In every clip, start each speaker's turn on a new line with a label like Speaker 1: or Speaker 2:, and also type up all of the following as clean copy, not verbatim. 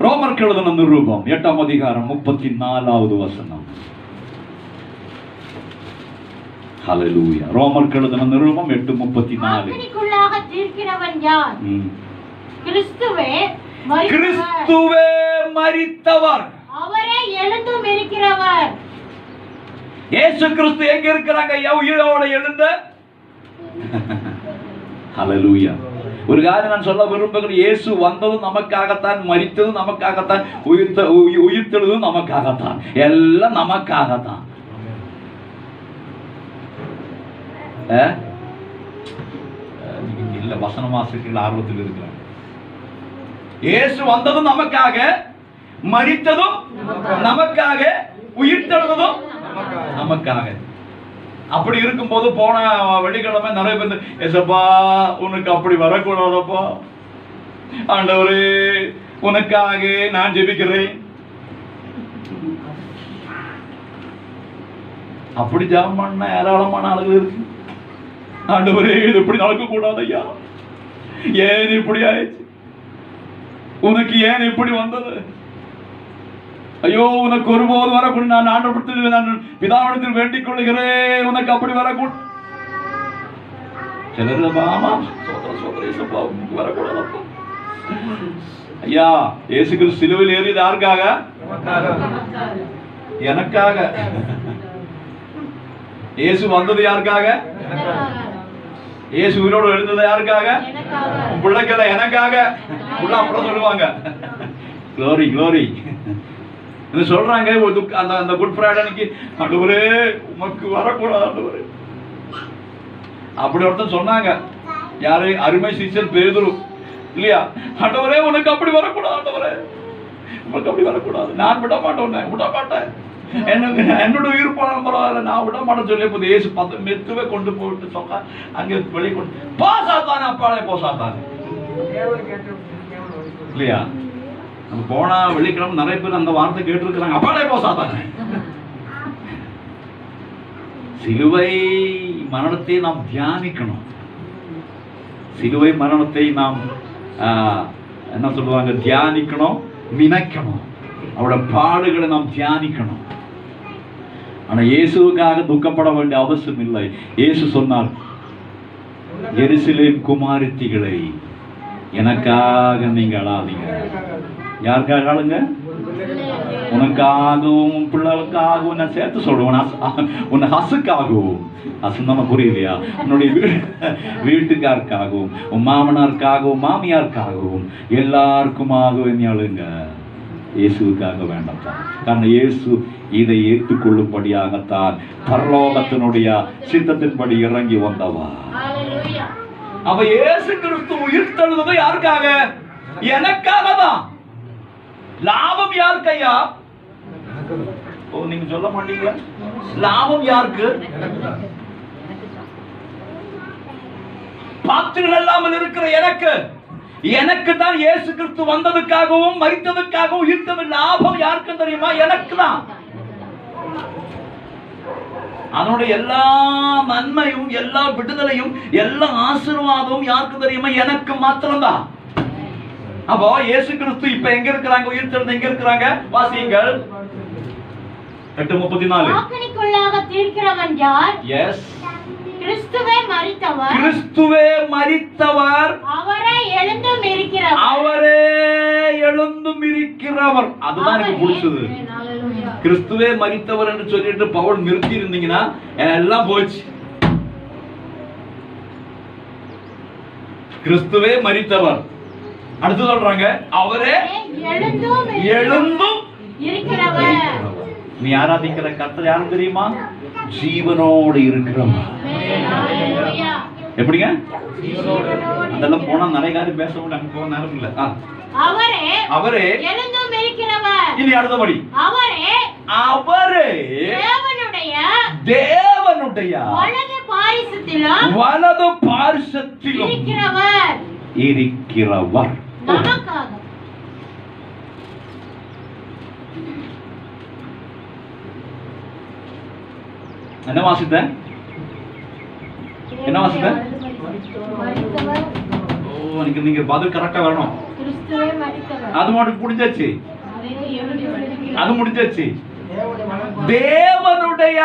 Speaker 1: ரோமருக்கு எழுதின நிருபம் 8ஆம் அதிகாரம் 34வது வசனம். ஹல்லேலூயா. ரோமருக்கு எழுதின நிருபம் 8:34.
Speaker 2: ஆக்கினைக்குள்ளாக தீர்க்கிறவன் யார்? கிறிஸ்துவே
Speaker 1: மரித்தவர்,
Speaker 2: அவரே எழுந்தும் இருக்கிறவர்.
Speaker 1: இயேசு கிறிஸ்து எங்க இருக்கிறாங்க? உயிரோட எழுந்த. ஹல்லேலூயா. ஒரு காரியம் நான் சொல்ல விரும்புகிறேன். இயேசு வந்ததும் நமக்காகத்தான், மரித்ததும் நமக்காகத்தான், உயிர்த்தெழுதும் நமக்காகத்தான், எல்லாம் நமக்காகத்தான். இல்ல வசனம் வாசிக்கிற ஆர்வத்தில் இருக்கிறாங்க. இயேசு வந்ததும் நமக்காக, மரித்ததும் நமக்காக, உயிர்த்தெழுதும் நமக்காக. அப்படி இருக்கும்போது போன வெள்ளிக்கிழமை நிறைய பேர், ஏசப்பா உனக்கு அப்படி வரக்கூடாதப்பா, ஆண்டவரே உனக்காக நான் ஜெபிக்கிறேன். அப்படி ஜெபம் பண்ண ஏராளமான ஆளுகள் இருக்கு. ஆண்டவரே இது இப்படி நடக்க கூடாது ஐயா, ஏன் இப்படி ஆயிடுச்சு, உனக்கு ஏன் இப்படி வந்தது, ஐயோ உனக்கு ஒருபோது வரக்கூட நான் ஆண்டவரிடத்தில், நான் பிதாவிடத்தில் வேண்டிக் கொள்கிறேன், உனக்கு அப்படி வரக்கூடாது. சிலர் வரக்கூடாது ஐயா. இயேசு கிறிஸ்து சிலுவையில் ஏறியது யாருக்காக? எனக்காக. இயேசு வந்தது யாருக்காக? இயேசு உயிரோடு எழுந்தது யாருக்காக? பிள்ளைகளை எனக்காக. அப்புறம் சொல்லுவாங்க க்ளோரி க்ளோரி சொல்றாங்க. அந்த குட் ஃப்ரைடே அன்னைக்கு, ஆண்டவரே உமக்கு வரக்கூடாது ஆண்டவரே. அப்படி ஒருத்தன் சொன்னாங்க. யாரு? அருமை சீசன் பேதுரு இல்லையா? ஆண்டவரே உனக்கு அப்படி வரக்கூடாது ஆண்டவரே, உனக்கு அப்படி வரக்கூடாது. நான் விட மாட்டேன், விட மாட்டேன், என்னோட உயிர் போனாலும் பரவாயில்ல, நான் விட மாட்டேன்னு சொல்லி போது இயேசு 10 மெத்துவே கொண்டு போட்டு சொன்னா அங்கே வெளியே கொண்டு போசாத்தானே, அப்பாலே போசாத்தானே இல்லையா? நம்ம போனா வெள்ளிக்கிழமை நிறைய பேர் அந்த வார்த்தை கேட்டிருக்கிறாங்க, அப்பாலே போசாத்தானே. சிலுவை மரணத்தை நாம் தியானிக்கணும். சிலுவை மரணத்தை நாம் என்ன சொல்லுவாங்க, தியானிக்கணும், நினைக்கணும். அவரோட பாடுகளை நாம் தியானிக்கணும். ஆனா இயேசுவுக்காக துக்கப்பட வேண்டிய அவசியம் இல்லை. இயேசு சொன்னார், எருசலேம் குமாரத்திகளை எனக்காக நீங்க அழாதீங்க. யாருக்காக அழுங்க? உனக்காகவும் பிள்ளைகளுக்காகவும். நான் சேர்த்து சொல்றேன், உன்னை ஹசுக்காகவும், ஹசுன்னு புரியலையா? உன்னுடைய வீட்டுக்காருக்காகவும், உன் மாமனாருக்காகவும், மாமியாருக்காகவும், எல்லாருக்குமாகவும் நீ அழுங்க. இயேசுவுக்காக வேண்டாம். காரணம் இயேசு இதை ஏற்றுக்கொள்ளும்படியாகத்தான் பரலோகத்தினுடைய சித்தத்தின்படி இறங்கி வந்தவா. அவ இயேசு கிறிஸ்து உயிர்த்தெழுந்தது யாருக்காக? எனக்காக தான். லாபம் யாருக்கையா? ஓ, நீங்க சொல்ல மாட்டீங்க. லாபம் யாருக்கு? பாத்திரம் இல்லாமல் இருக்கிற எனக்கு. எனக்கு தான் இயேசு கிறிஸ்து வந்ததுக்காகவும், மரித்ததுக்காகவும், உயிர்த்தது. லாபம் யாருக்கு தெரியுமா? எனக்கு தான். அதனுடைய எல்லா நன்மையும், எல்லா விடுதலையும், எல்லா ஆசீர்வாதமும் யாருக்கு தெரியுமா? எனக்கு மாத்திரம்தான். அப்போ இயேசு கிறிஸ்து இப்ப எங்க இருக்கிறாங்க? உயிர்த்தெழுந்து எங்க இருக்கிறாங்க? வாசியுங்கள். 8:34.
Speaker 2: ஆக்கினைக்குள்ளாக தீர்க்கிறவன் யார்? எஸ், கிறிஸ்துவே மரித்தவர். கிறிஸ்துவே மரித்தவர், அவரே எழுந்தும் இருக்கிறவர். அவரே எழுந்தும் இருக்கிறவர். அதுதான் எனக்கு பிடிச்சது. கிறிஸ்துவே மரித்தவர் என்று சொல்லிட்டு பவுல் நிறுத்தி இருந்தீங்கன்னா எல்லாம் போச்சு. கிறிஸ்துவே மரித்தவர். அடுத்து சொல்றாங்க, அவரே எழுந்தும் இருக்கிறவர். நீ ஆராதிக்கிற கர்த்தர் யாரும் தெரியுமா? ஜீவனோடு இருக்கிறவர். எப்படிங்க? அதெல்லாம் போனா நிறைய காரியம் பேச முடியும், போக நேரம் இல்ல. அவரே எழுந்தும் இருக்கிறவர். இனி அடுத்தபடி, அவரே தேவனுடைய வலது பாரிசத்திலும் இருக்கிறவர். என்ன வாசித்த? என்ன வாசித்த? ஓ, நீங்க பதில் கரெக்டா வரணும். அது மட்டும் முடிஞ்சாச்சு. அது முடிஞ்சாச்சு. தேவனுடைய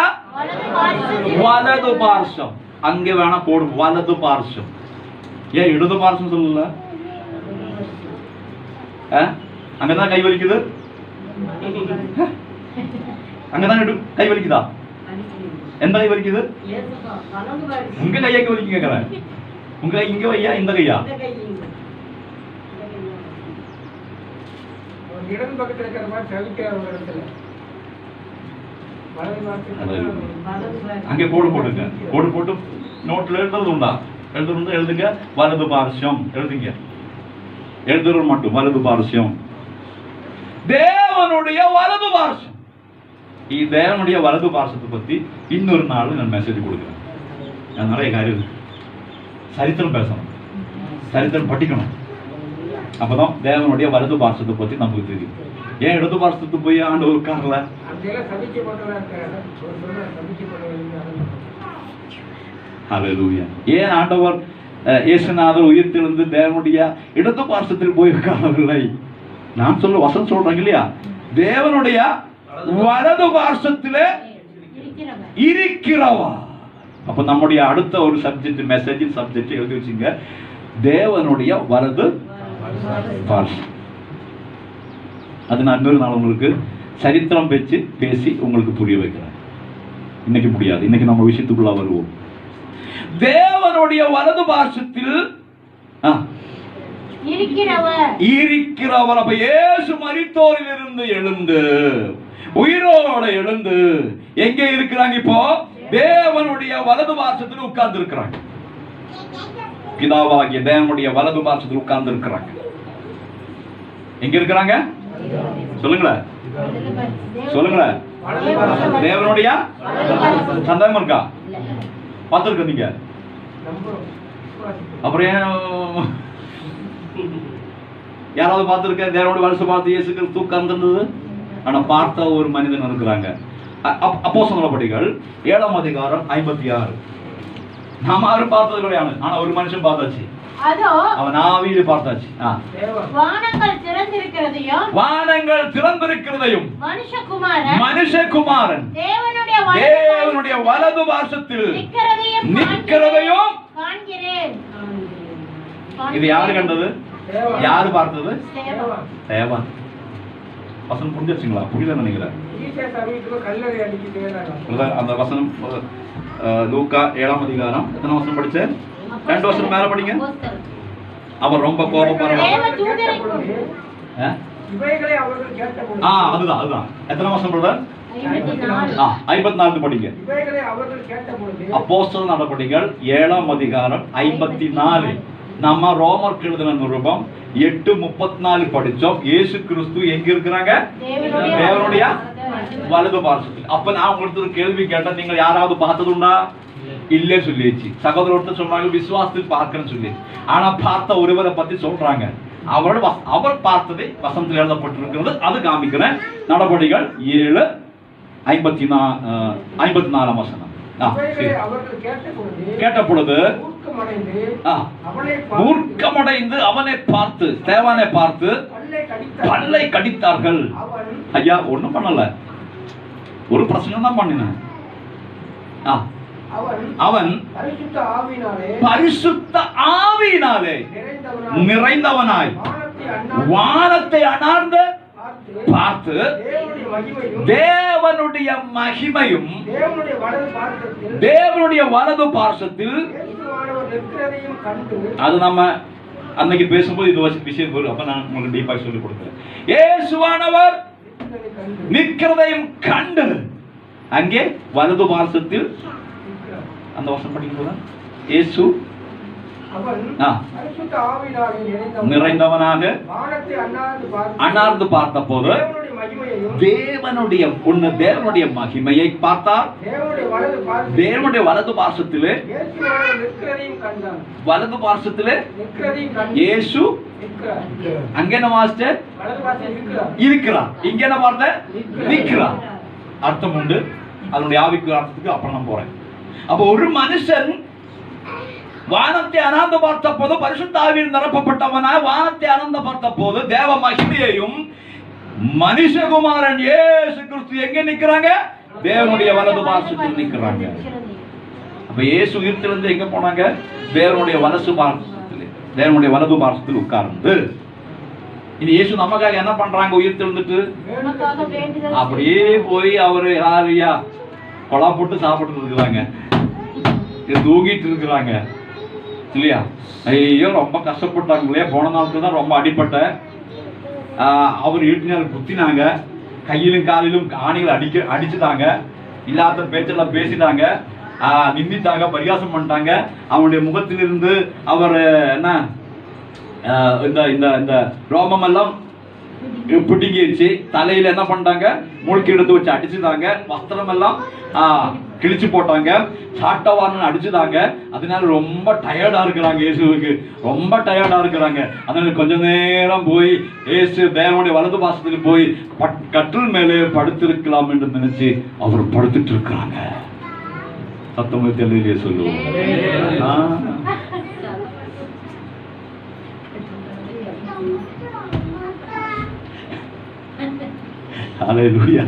Speaker 2: வலது பார்சம். அங்கே வேணா போடு, வலது பார்சம். ஏன் இடது பார்சம் சொல்லல? அங்கதான் கை வலிக்குது. அங்கதான் கை வலிக்குதா? எந்த கை வலிக்குது? உங்க கையை வலிக்கு கேக்குறேன். உங்க கை இங்க வையா, இந்த கையா? அங்கே கோடு போட்டுங்க. கோடு போட்டு நோட்ல எழுதுறது உண்டா? எழுதுங்க. வலது பார்சம் எழுதுங்க. எழுதுறது மட்டும் வலது பார்சம். தேவனுடைய வலது பார்சம். தேவனுடைய வலது பார்சத்தை பத்தி இன்னொரு நாள் நான் மெசேஜ் கொடுக்குறேன். நான் நிறைய காரியம் சரித்திரம் பேசணும், சரித்திரம் படிக்கணும். அப்பதான் தேவனுடைய வலது பார்சத்தை பத்தி நமக்கு தெரியும். ஏன் இடது பார்சத்துக்கு போய் ஆண்டவர் உட்காரல? ஹல்லேலூயா. ஏன் ஆண்டவர் இயேசுநாதர் உயிர்த்தெழுந்து தேவனுடைய இடது பார்சத்தில் போய் உட்காரவில்லை? நான் சொல்ல வசனம் சொல்றேன் இல்லையா? தேவனுடைய வலது பார்சத்திலே இருக்கிறவா. அப்ப நம்முடைய அடுத்த ஒரு சப்ஜெக்ட், மெசேஜ் சப்ஜெக்ட் எழுதி வச்சுங்க. தேவனுடைய வலது பார்சம். அது நான் இன்னொரு நாள் உங்களுக்கு சரித்திரம் பேசி உங்களுக்கு புரிய வைக்கிறேன். இன்னைக்கு முடியாது. இன்னைக்கு நம்ம விஷயத்துக்குள்ள வருவோம். தேவனுடைய வலது பார்சத்தில் இருக்கிறவர். அப்ப இயேசு மரித்தோரில் இருந்து எழுந்து உயிரோட எழுந்து எங்கே இருக்கிறாங்க? இப்போ தேவனுடைய வலது பார்சத்தில் உட்கார்ந்து இருக்கிறாங்க. பிதாவாகிய தேவனுடைய வலது பார்சத்தில் உட்கார்ந்து இருக்கிறாங்க. எங்க இருக்கிறாங்க? சொல்லுங்களேன், சொல்லுங்களேன். தேவனுடைய சந்தேகம் இருக்கா? பார்த்துருக்க நீங்க? அப்புறம் யாராவது பார்த்துருக்க? தேவனுடைய வருஷம் பார்த்து இயேசு கிறிஸ்து உட்கார்ந்திருந்தது. ஆனா பார்த்த ஒரு மனிதன் இருக்கிறாங்க. அப்போஸ்தலர் நடபடிகள் 7ஆம் அதிகாரம் 56. நாம யாரும் பார்த்தது கிடையாது. ஆனா ஒரு மனுஷன் பார்த்தாச்சு. அவன் ஆவியில பார்த்தாச்சு. வானங்கள் திறந்திருக்கிறதையும் மனுஷகுமாரன் தேவனுடைய வலது பார்சத்தில் நிற்கிறதையும் காண்கிறேன். இது யாரு கண்டது? யாரு பார்த்தது? தேவன். வசனம் புரிஞ்சுங்களா? புரியல நினைக்கிறேன். அந்த வசனம் லூக்கா 7ஆம் அதிகாரம் எத்தனை வசனம் படிச்ச? 2 வசனம் மேல படிங்க. அவர் ரொம்ப கோபப்படுறார். அதுதான் எத்தனை வசனம் பிரதர்? 54 படிங்க. அப்போஸ்தலர் நடபடிகள் 7ஆம் அதிகாரம் 54. நம்ம ரோமருக்கு எழுதின நிருபம் 8:34 படிச்சோம். இயேசு கிறிஸ்து எங்க இருக்கிறாங்க? தேவனுடைய வலது பார்சத்தில். அப்ப நான் உங்களுக்கு ஒரு கேள்வி கேட்டேன். நீங்கள் யாராவது பார்த்ததுண்டா? இல்ல சொல்லிடுச்சு. சகோதரர் சொன்னாங்க விசுவாசத்தில் பார்க்கணும்னு சொல்லி. ஆனா பார்த்த ஒருவரை பத்தி சொல்றாங்க. அவர் பார்த்ததை வசனத்தில் எழுதப்பட்டிருக்கிறது. அது காமிக்கிறேன். நடபடிகள் 7:54 வசனம். கேட்ட பொழுது மூர்க்கமடைந்து அவனை பார்த்து, தேவனை பார்த்து பல்லை கடித்தார்கள். ஐயா ஒண்ணும் பண்ணல, ஒரு பிரச்சனை தான் பண்ணினேன். அவன் பரிசுத்த ஆவியினாலே நிறைந்தவனாய் வானத்தை அண்ணார்ந்து பார்த்து தேவனுடைய மகிமையும் தேவனுடைய வலது பார்சத்தில், அது நம்ம அன்னைக்கு பேசும்போது இது விஷயம் வரும். அப்ப நான் உங்களுக்கு டீப்பா சொல்லி கொடுக்கிறேன். இயேசுவானவர் நிற்கிறதையும் கண்டு அங்கே வலது பார்சத்தில் அந்த வசனம் படிக்கும்போது இயேசு நிறைந்தவனாக அண்ணார்ந்து பார்த்த போது தேவனுடைய மகிமையை பார்த்தார். தேவனுடைய வலது பார்சத்திலே இயேசு அங்க என்ன மாஸ்டர் இருக்கிறார், இங்க என்ன பார்த்த நிற்கிறார். அர்த்தம் உண்டு. அதனுடைய ஆவிக்கு அர்த்தத்துக்கு அப்புறம் நான் போறேன். அப்ப ஒரு மனுஷன் வானத்தை அனந்த பார்த்த போது பரிசுத்த ஆவியில் நிரப்பப்பட்டவனாய் வானத்தை அனந்த பார்த்த போது தேவ மகிமையையும் மனுஷகுமாரன் இயேசு கிறிஸ்து எங்க நிக்கிறாங்க? தேவனுடைய வலது பார்சத்தில் நிக்கிறாங்க. அப்ப இயேசு உயிர்த்தெழுந்து எங்க போனாங்க? தேவனுடைய வலது பார்சத்தில், தேவனுடைய வலது பார்சத்தில் உட்கார்ந்து. இனி இயேசு நமக்காக என்ன பண்றாங்க? உயிர்த்தெழுந்துட்டு அப்படியே போய் அவரு யாரையா கொலா போட்டு சாப்பிட்டு இருக்கிறாங்க, தூங்கிட்டு இருக்கிறாங்க இல்லையா? ஐயோ ரொம்ப கஷ்டப்பட்டாங்க இல்லையா? போன நாளுக்கு தான் ரொம்ப அடிப்பட்ட. அவர் ஈட்டினால் குத்தினாங்க, கையிலும் காலிலும் ஆணிகள் அடிச்சுட்டாங்க, இல்லாத பேச்செல்லாம் பேசிட்டாங்க, நிந்தித்தாங்க, பரிகாசம் பண்ணிட்டாங்க. அவனுடைய முகத்திலிருந்து அவர் என்ன இந்த இந்த இந்த ரோமம் எல்லாம் பிடிங்கிச்சு. தலையில என்ன பண்ணிட்டாங்க? முழுக்கி எடுத்து வச்சு அடிச்சுட்டாங்க. வஸ்திரம் எல்லாம் கிழிச்சு போட்டாங்க. சாட்டவாரன் அடிச்சுட்டாங்க. அதனால ரொம்ப டயர்டா இருக்கிறாங்க. இயேசுவுக்கு ரொம்ப டயர்டா இருக்கிறாங்க. அதனால கொஞ்ச நேரம் போய் இயேசு தேவனுடைய வலது பாசத்துக்கு போய் கட்டில் மேலே படுத்திருக்கலாம் என்று நினைச்சு அவர் படுத்துட்டு இருக்கிறாங்க. சத்தமே தெளிவிலே சொல்லுவோம். ஹல்லேலூயா.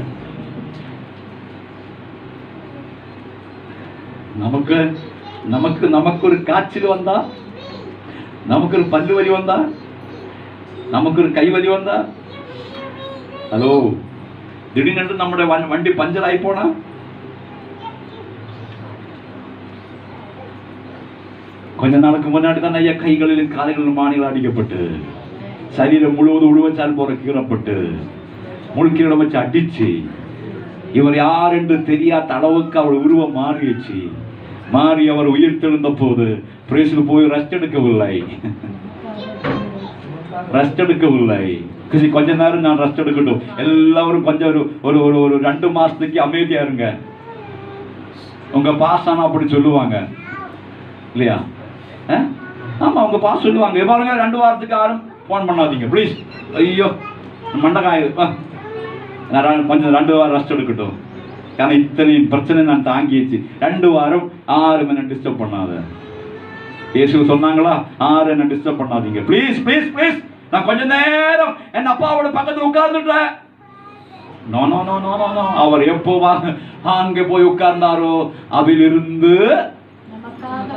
Speaker 2: நமக்கு நமக்கு நமக்கு ஒரு காய்ச்சல் வந்தா, நமக்கு ஒரு பல்லு வலி வந்தா, நமக்கு ஒரு கை வலி வந்தா, ஹலோ, திடீர்னு நம்முடைய வண்டி பஞ்சர் ஆகி போனா, கொஞ்ச நாளுக்கு முன்னாடி தான் ஐயா கைகளிலும் காலைகளிலும் மாணிகள் அடிக்கப்பட்டு, சரீரம் முழுவதும் உழுவச்சால் போற கீறப்பட்டு, முழுக்கீரம் வச்சு அடிச்சு, இவர் யார் என்று தெரியாத அளவுக்கு அவள் உருவம் மாறிடுச்சு. மாறி அவர் உயிர் தெழுந்த போது பிரேசில் போய் ரெஸ்ட் எடுக்கவில்லை. ரெஸ்ட் எடுக்கவில்லை. கொஞ்ச நேரம் நான் ரெஸ்ட் எடுக்கட்டும், எல்லாரும் கொஞ்சம் ஒரு ஒரு ஒரு 2 மாசத்துக்கு அமைதியா இருங்க. உங்க பாஸ் ஆனா அப்படி சொல்லுவாங்க இல்லையா? ஆமா, உங்க பாஸ் சொல்லுவாங்க, பாருங்க 2 வாரத்துக்கு யாரும் போன் பண்ணாதீங்க ப்ளீஸ். ஐயோ மண்டகாய், கொஞ்சம் 2 வாரம் ரெஸ்ட் எடுக்கட்டும். ஏன்னா இத்தனை பிரச்சனை நான் தாங்கிச்சு. 2 வாரம் 6 மணி டிஸ்டர்ப் பண்ணாத. இயேசு சொன்னாங்களா? 6 என்ன டிஸ்டர்ப் பண்ணாதீங்க ப்ளீஸ் ப்ளீஸ் ப்ளீஸ். நான் கொஞ்ச நேரம் என் அப்பாவோட பக்கத்துல உட்கார்ந்துட்டேன். No no no no no. அவர் எப்போ அங்கே போய் உட்கார்ந்தாரோ அதிலிருந்து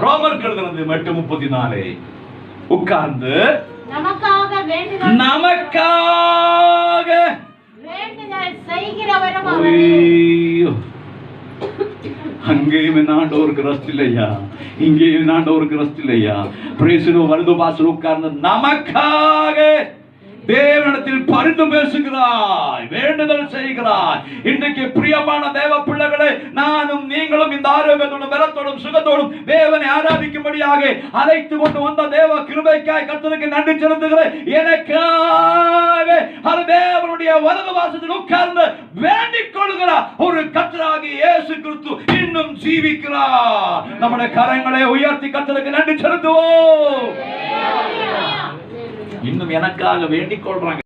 Speaker 2: ரோமர் எழுதுனது 8:34 உட்கார்ந்து நமக்காக அங்கேயும் ஆண்டவருக்கு ரெஸ்ட் இல்லையா? இங்கேயும் ஆண்டவருக்கு ரெஸ்ட் இல்லையா? பிரேசிலும் வலது பாசல் உட்கார்ந்து நமக்காக தேவனிடத்தில் பரிந்து பேசுகிறாய், வேண்டுதல் செய்கிறாய். இன்றைக்கு பிரியமான தேவ பிள்ளைகளே, நானும் நீங்களும் இந்த ஆரோக்கியத்தோடும் பலத்தோடும் சுகத்தோடும் தேவனை ஆராதிக்கும்படியாக அழைத்து கொண்டு வந்த தேவ கிருபைக்காய் கர்த்தருக்கு நன்றி செலுத்துகிறேன். எனக்காக அது தேவனுடைய வலது வாசத்தில் உட்கார்ந்து வேண்டிக் கொள்கிறார் ஒரு கர்த்தராகிய இயேசு கிறிஸ்து இன்னும் ஜீவிக்கிறார். நம்முடைய கரங்களை உயர்த்தி கர்த்தருக்கு நன்றி செலுத்துவோம். இன்னும் எனக்காக வேண்டிக் கொள்றாங்க.